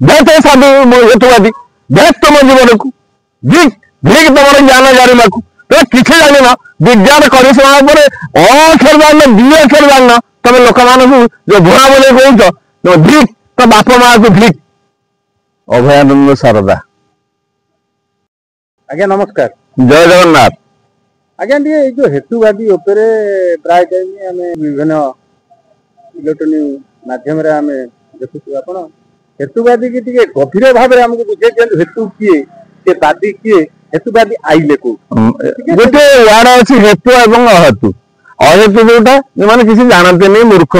भेट साधु हेतुवादी भेट तुम जीवन को भिक भिक तुम ज्ञान जाना तुम किसी जान विज्ञान करिश्मा अक्षर जान दी अक्षर जान तुम लोक मान जो भुआ बोले कौच भिक तो बाप माँ को भिक। अभयानंद शारदा। आज्ञा नमस्कार। जय जगन्नाथ। आज्ञा ये जो हेतुवादी उपरे प्राय टाइम आम विभिन्न इलेक्ट्रोनिक माध्यम देखु आप हेतुवादी की गभीर भाव में आमको बुझे दिखाँ हेतु किए से वादी किए हेतुवादी आइले को गोटे वार्ड अच्छी हेतु एवं अहेतु। अहेतु जोटा जो किसी जानते नहीं मूर्ख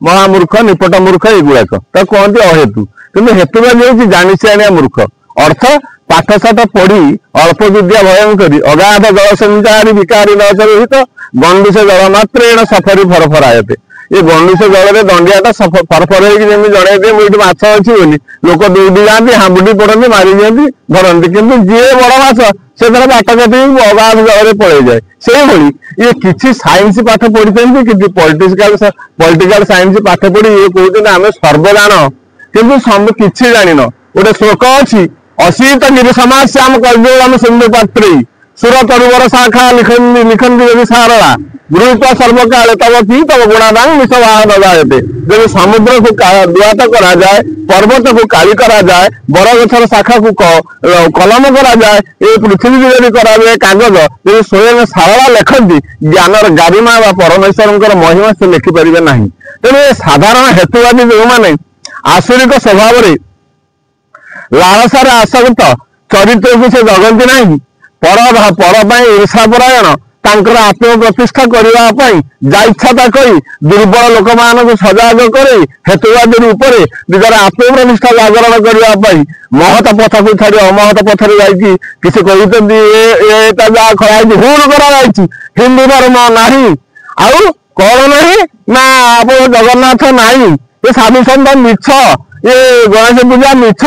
महामूर्ख निपट मूर्ख युवाक कहते अहेतु किन्तु हेतुवादी हूँ जानी सिया मूर्ख अर्थ पाठशाठ पढ़ी अल्प विद्या भयं करी अगाध जल संचारी विकारी न चरित गंडुष जल मात्रेण सफरी फरफरायते। ये गंडुष जल में दंडियाटा फरफर होगी जड़े दिए मुझे माछ अच्छी बोली लोक दौड़ी जाती हाबुडी पड़ती मारी दिखती धरती किंतु जी बड़ माछ से तरह बाट कटी अगाध जल में पड़े जाए से भाई ये किसी साइंस पाठ पढ़ी कि पॉलिटिकल साइंस पाठ पढ़ी ये कहते आम सर्वजान किंतु किसी जान गोटे श्लोक अच्छी अशीत गिरी समाज श्याम कलम सिंधु पात्री सुर तरुवर शाखा लिखंती यदि सारा गुरुत्व सर्वकाल तब की तब गुणादान मिशवाह नजाते। जब समुद्र को दुआत करा जाए पर्वत को काली करा जाए बरगछर शाखा को कलम करा जाए ये पृथ्वी यदि करा जाए कागज यदि स्वयं सारा लिखती ज्ञानर गारिमा व परमेश्वर महिमा से लिखिपारे ना। तेणु साधारण हेतुवादी जो मैंने आसुरिक स्वभाव में लालसार आसक्त चरित्र को से जगती ना पर ईर्षापरायण तांकर आत्मप्रतिष्ठा करने जाइच्छा कही दुर्बल लोक मान सजाग कर हेतुवादी रूप से निजर आत्मप्रतिष्ठा जागरण करने महत पथ को छाड़ी अमहत पथर जाकि किसी कहते जहाँ खड़ा भूल कर हिंदू धर्म नाही आउ कौन नहीं ना आप जगन्नाथ नाही ये साधु सन्त मिछ ये गणेश पूजा मिछ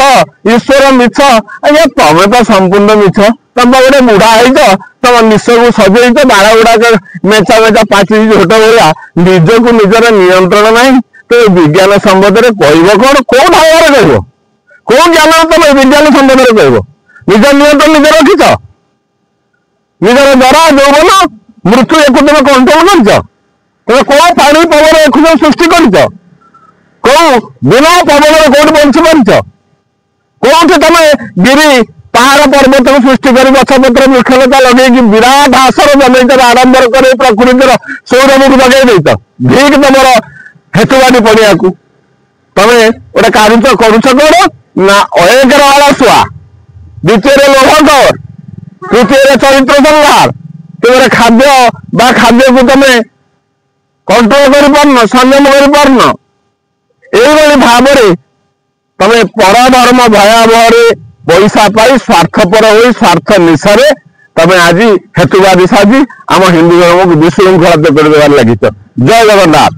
ईश्वर मिछ अरे तमें तो संपूर्ण मिछ तुम गोटे बुढ़ा हो तुम निश को सजेच बाड़ गुड़ाक मेचा मेचा पाची झोट भाया निज को निजर नियंत्रण ना तो विज्ञान संबंध में कह कौन कौ ढंग कह कौ ज्ञान तुम विज्ञान संबंध में कह निज नियंत्रण निजे रखिच निजर जरा यौवन मृत्यु एक तुम कंट्रोल कर तुम कौ पानी पवन एक सृष्टि कर कौ बिना पवन कौट बंची पार कौटी तुम गिरी पहाड़ पर्वत को सृष्टि कर गछपत्र वृक्षलता लगे विराट आसर जमे आरंभ कर प्रकृतिर सौरभ को लगे देत ठीक तुम हेतुवादी पड़िया को तुम गोटे कारुच करुच कौन ना एक अलसुआ द्वितीय लोभकर तृतीय चरित्र संहार तुम खाद्य खाद्य को तुम कंट्रोल कर संयम कर यही भाव तमें पर धर्म भयावह पैसा पाई स्वार्थपर हो स्वार्थ निशा तमें आज हेतुवादी साजी आम हिंदू धर्म को विशृंखला कर लगी। जय जगन्नाथ।